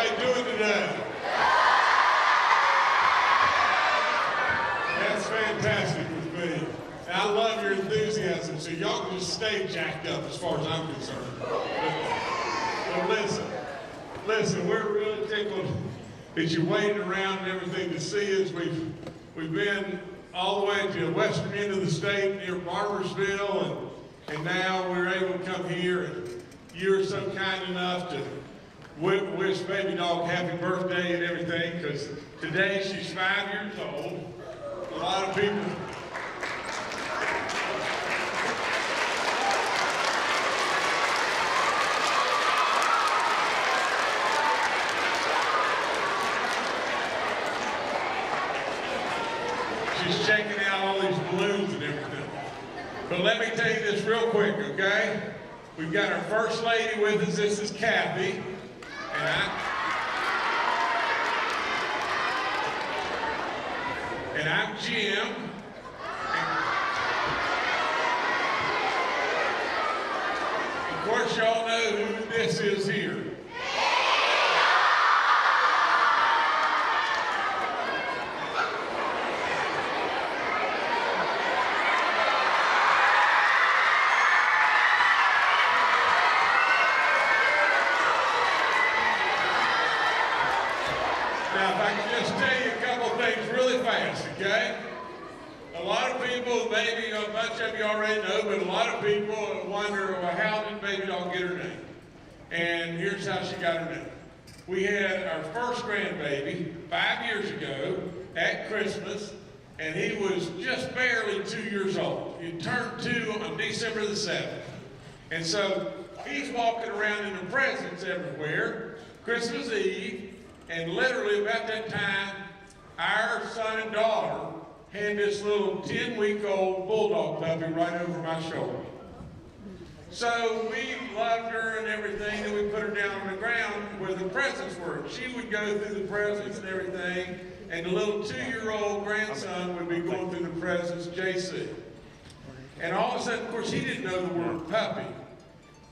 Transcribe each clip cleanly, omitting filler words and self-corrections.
everybody doing today? That's fantastic with me. And I love your enthusiasm, so y'all can just stay jacked up as far as I'm concerned. But listen, we're really tickled that you're waiting around and everything to see us. We've been all the way to the western end of the state near Barbersville, and now we're able to come here, and you're so kind enough to wish Babydog happy birthday and everything, because today she's 5 years old. A lot of people. She's checking out all these balloons and everything. But let me tell you this real quick, okay? We've got our First Lady with us. This is Kathy. And I'm Jim. And of course, y'all know who this is here. Now, if I can just tell you a couple of things really fast, okay? A lot of people, maybe a bunch of you already know, but a lot of people wonder, well, how did Babydog get her name? And here's how she got her name. We had our first grandbaby 5 years ago at Christmas, and he was just barely 2 years old. He turned 2 on December the 7th. And so he's walking around in the presents everywhere, Christmas Eve. And literally about that time, our son and daughter had this little 10-week-old bulldog puppy right over my shoulder. So we loved her and everything, and we put her down on the ground where the presents were. She would go through the presents and everything, and the little 2-year-old grandson would be going through the presents, JC. And all of a sudden, of course, he didn't know the word puppy,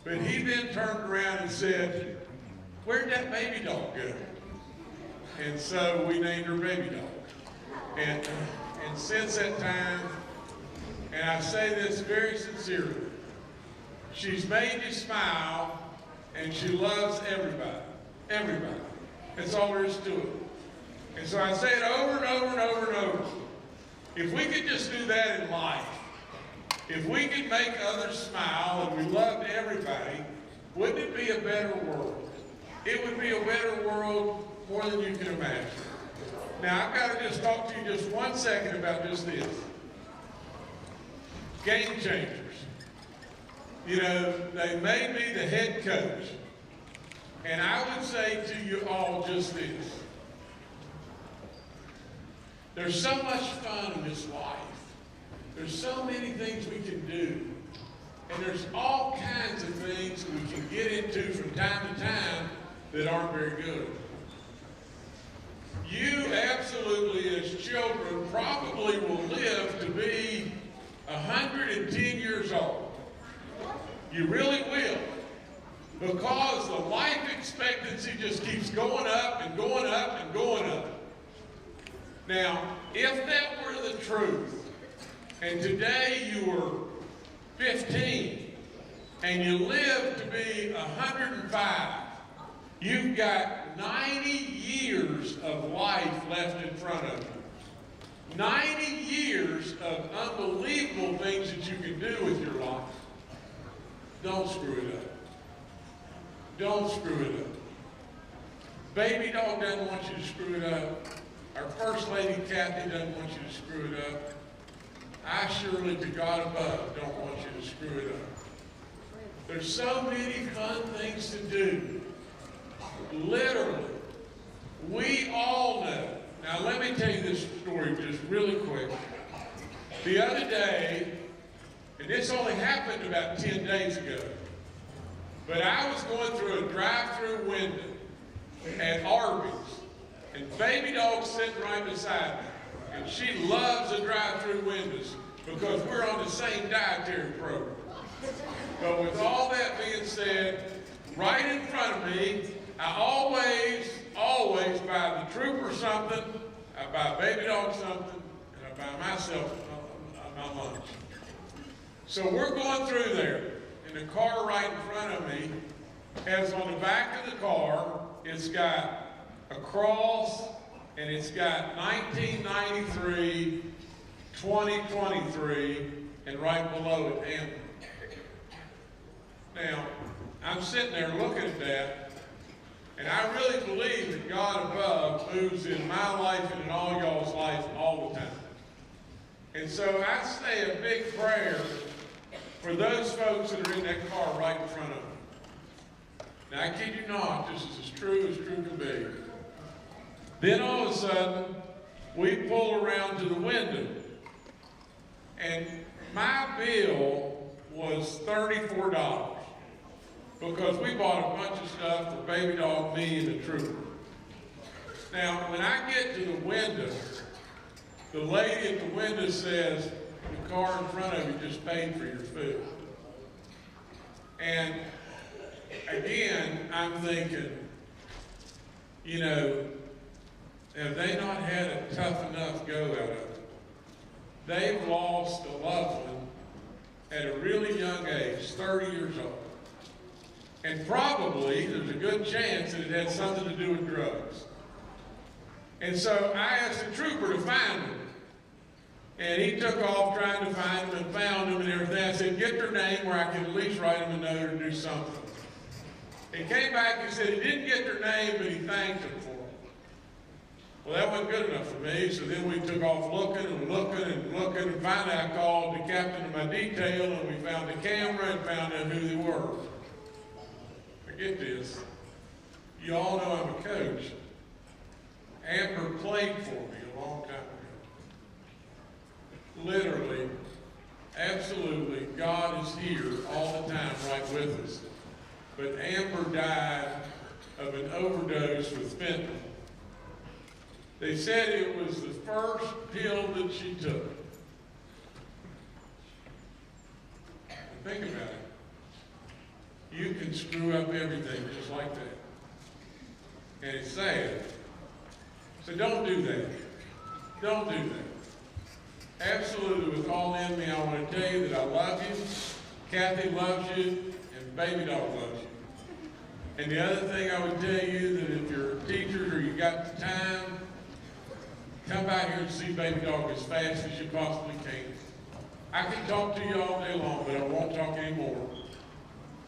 but he then turned around and said, "Where'd that Babydog go?" And so we named her Babydog. And since that time, and I say this very sincerely, she's made you smile, and she loves everybody. Everybody. That's all there is to it. And so I say it over and over and over and over. If we could just do that in life, if we could make others smile and we loved everybody, wouldn't it be a better world? It would be a better world more than you can imagine. Now, I've got to just talk to you just 1 second about just this. Game changers. You know, they made me the head coach. And I would say to you all just this. There's so much fun in this life. There's so many things we can do. And there's all kinds of things we can get into from time to time that aren't very good. You absolutely, as children, probably will live to be 110 years old. You really will. Because the life expectancy just keeps going up and going up and going up. Now, if that were the truth, and today you were 15, and you live to be 105, you've got 90 years of life left in front of you. 90 years of unbelievable things that you can do with your life. Don't screw it up. Don't screw it up. Babydog doesn't want you to screw it up. Our First Lady, Kathy, doesn't want you to screw it up. I surely, to God above, don't want you to screw it up. There's so many fun things to do. Literally, we all know. Now, let me tell you this story just really quick. The other day, and this only happened about 10 days ago, but I was going through a drive-through window at Arby's, and Babydog's sitting right beside me, and she loves the drive-through windows because we're on the same dietary program. But with all that being said, right in front of me, I always something, I buy Babydog something, and I buy myself my lunch. So we're going through there, and the car right in front of me has on the back of the car, it's got a cross, and it's got 1993, 2023, and right below it, Amber. Now, I'm sitting there looking at that, and I really believe that God above moves in my life and in all y'all's life all the time. And so I say a big prayer for those folks that are in that car right in front of me. Now, I kid you not, this is as true can be. Then all of a sudden, we pull around to the window, and my bill was $34 because we bought a bunch of stuff for Babydog, me, and the trooper. Now, when I get to the window, the lady at the window says, the car in front of you just paid for your food. And again, I'm thinking, you know, have they not had a tough enough go out of it? They've lost a loved one at a really young age, 30 years old. And probably, there's a good chance that it had something to do with drugs. And so I asked the trooper to find them. And he took off trying to find them and found them and everything. I said, get their name where I can at least write them a note or do something. He came back and said he didn't get their name, but he thanked them for it. Well, that wasn't good enough for me, so then we took off looking, and finally I called the captain of my detail, and we found the camera and found out who they were. Forget this. You all know I'm a coach. Amber played for me a long time ago. Literally, absolutely, God is here all the time right with us. But Amber died of an overdose with fentanyl. They said it was the first pill that she took. And think about it. You can screw up everything just like that. And it's sad. So don't do that. Don't do that. Absolutely, with all in me, I want to tell you that I love you, Kathy loves you, and Babydog loves you. And the other thing I would tell you, that if you're teachers or you got the time, come back here and see Babydog as fast as you possibly can. I can talk to you all day long, but I won't talk anymore.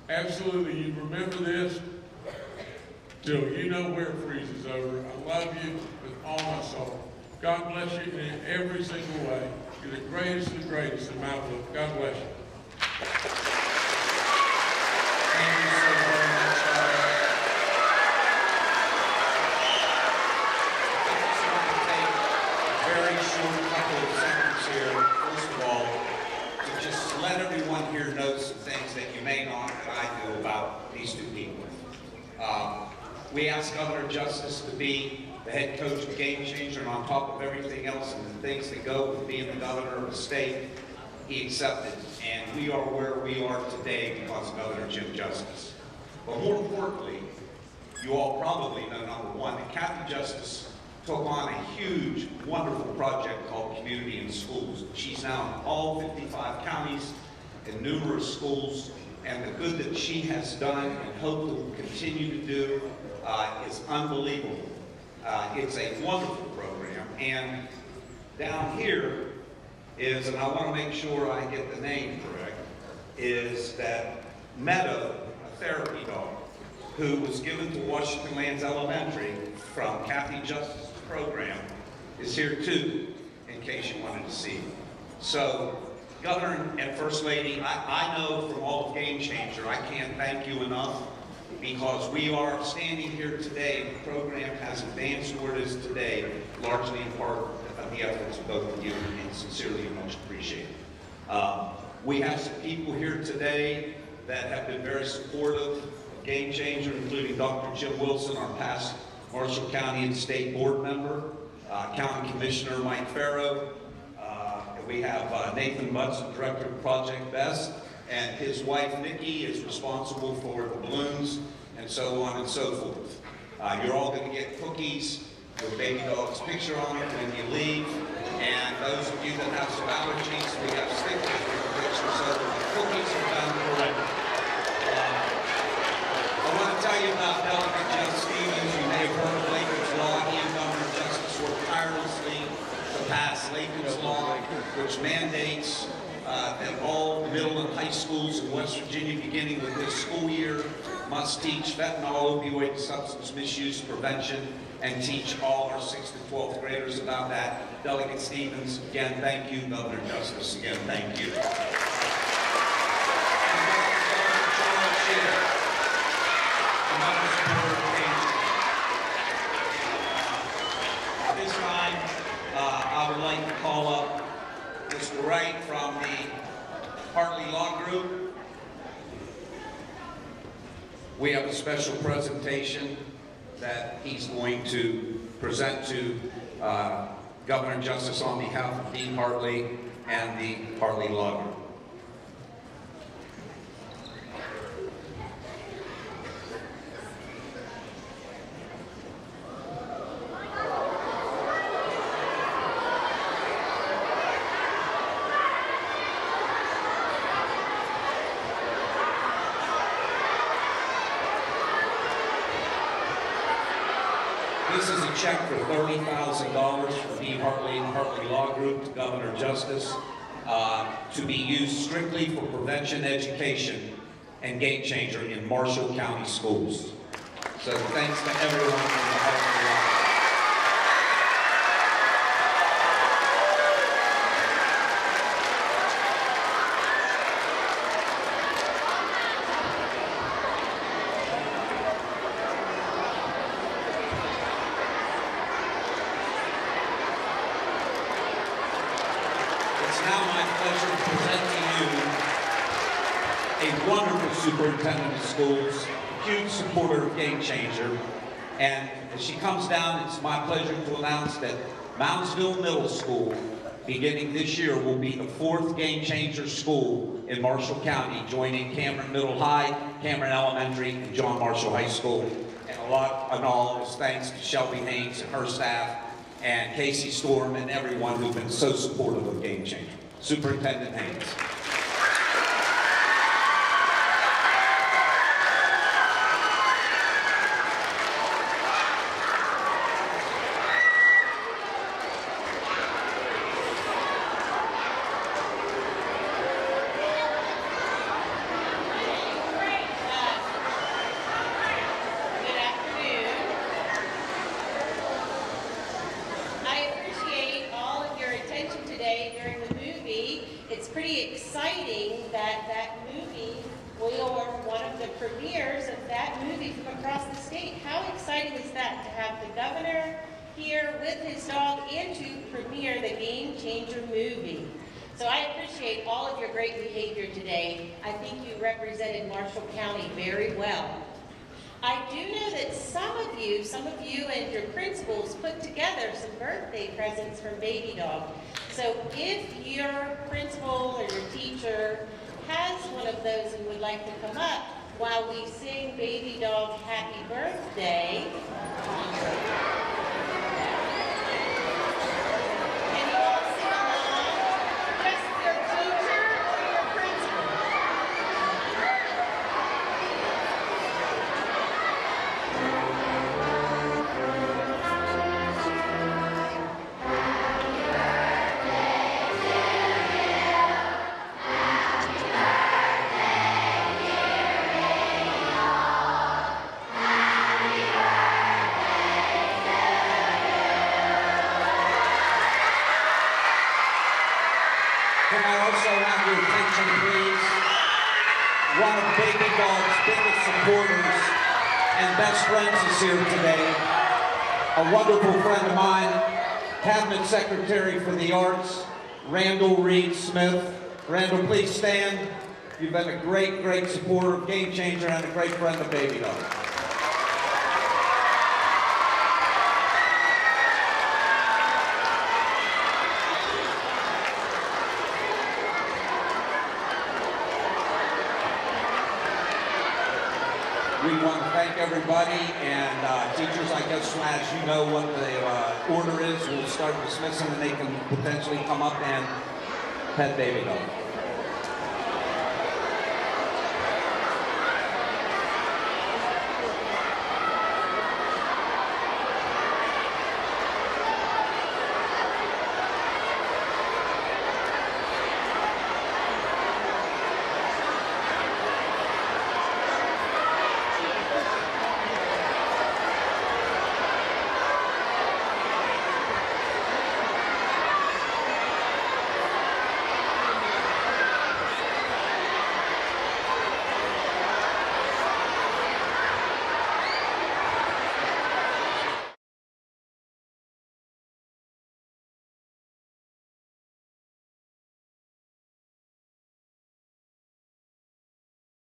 Absolutely, you remember this till you know where it freezes over. I love you with all my soul. God bless you in every single way. You're the greatest of the greatest in my book. God bless you. Thank you so very much. I just want to take a very short couple of seconds here, first of all, to just let everyone here know some things that you may not that I do about these two people. We asked Governor Justice to be the head coach of Game Changer, and on top of everything else and the things that go with being the governor of the state, he accepted. And we are where we are today because of Governor Jim Justice. But more importantly, you all probably know, number one, that Kathy Justice took on a huge, wonderful project called Community in Schools. She's now in all 55 counties and numerous schools, and the good that she has done and hope will continue to do is unbelievable. It's a wonderful program, and down here is, and I want to make sure I get the name correct, is that Meadow, a therapy dog, who was given to Washington Lands Elementary from Kathy Justice's program, is here too, in case you wanted to see him. So, Governor and First Lady, I know from all of Game Changer, I can't thank you enough, because we are standing here today, and the program has advanced where it is today, largely in part of the efforts of both of you, and sincerely and much appreciated. We have some people here today that have been very supportive of Game Changer, including Dr. Jim Wilson, our past Marshall County and State Board member, County Commissioner Mike Farrow. We have Nathan Butts, Director of Project Best, and his wife Nikki is responsible for the balloons and so on and so forth. You're all going to get cookies with Babydog's picture on it when you leave. And those of you that have some allergies, we have stickers with the picture, so the cookies are done correctly. I want to tell you about Delegate Jeff Stevens. You may have heard of Lincoln's Law. He and Governor Justice worked tirelessly to pass Lincoln's Law, which mandates that all middle and high schools in West Virginia, beginning with this school year, must teach fentanyl, opioid, and substance misuse prevention, and teach all our 6th to 12th graders about that. Delegate Stevens, again, thank you. Governor Justice, again, thank you. At this time, I would like to call up Mr. Wright from the Hartley Law Group. We have a special presentation that he's going to present to Governor Justice on behalf of Dean Hartley and the Hartley Law Group. This is a check for $30,000 from Dean Hartley and Hartley Law Group to Governor Justice to be used strictly for prevention education and game changer in Marshall County schools. So thanks to everyone from the Hartley Law Group. It's now my pleasure to present to you a wonderful superintendent of schools, huge supporter of Game Changer. And as she comes down, it's my pleasure to announce that Moundsville Middle School, beginning this year, will be the 4th Game Changer school in Marshall County, joining Cameron Middle High, Cameron Elementary, and John Marshall High School. And a lot and all is thanks to Shelby Haynes and her staff, and Casey Storm, and everyone who's been so supportive of Game Changer. Superintendent Haynes. It's pretty exciting that that movie, we are one of the premieres of that movie from across the state. How exciting is that to have the governor here with his dog and to premiere the Game Changer movie? So I appreciate all of your great behavior today. I think you represented Marshall County very well. I do know that some of you and your principals put together some birthday presents from Babydog. So if your principal or your teacher has one of those and would like to come up while we sing Babydog Happy Birthday. Can you all sing along? Just your teacher or your principal? Can I also have your attention, please? One of Babydog's biggest supporters and best friends is here today. A wonderful friend of mine, Cabinet Secretary for the Arts, Randall Reed Smith. Randall, please stand. You've been a great, great supporter of Game Changer and a great friend of Babydog. We want to thank everybody, and teachers, I guess, as you know what the order is, we'll start dismissing, and they can potentially come up and pet Babydog.